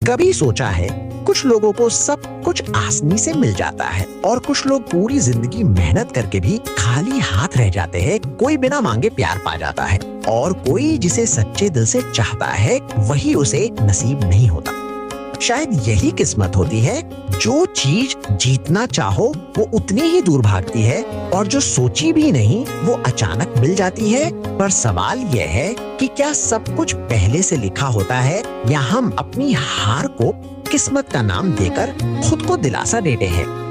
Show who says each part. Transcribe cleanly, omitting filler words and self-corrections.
Speaker 1: कभी सोचा है कुछ लोगों को सब कुछ आसानी से मिल जाता है और कुछ लोग पूरी जिंदगी मेहनत करके भी खाली हाथ रह जाते हैं। कोई बिना मांगे प्यार पा जाता है और कोई जिसे सच्चे दिल से चाहता है वही उसे नसीब नहीं होता। शायद यही किस्मत होती है, जो चीज जीतना चाहो वो उतनी ही दूर भागती है और जो सोची भी नहीं वो अचानक मिल जाती है। पर सवाल यह है कि क्या सब कुछ पहले से लिखा होता है या हम अपनी हार को किस्मत का नाम देकर खुद को दिलासा देते हैं।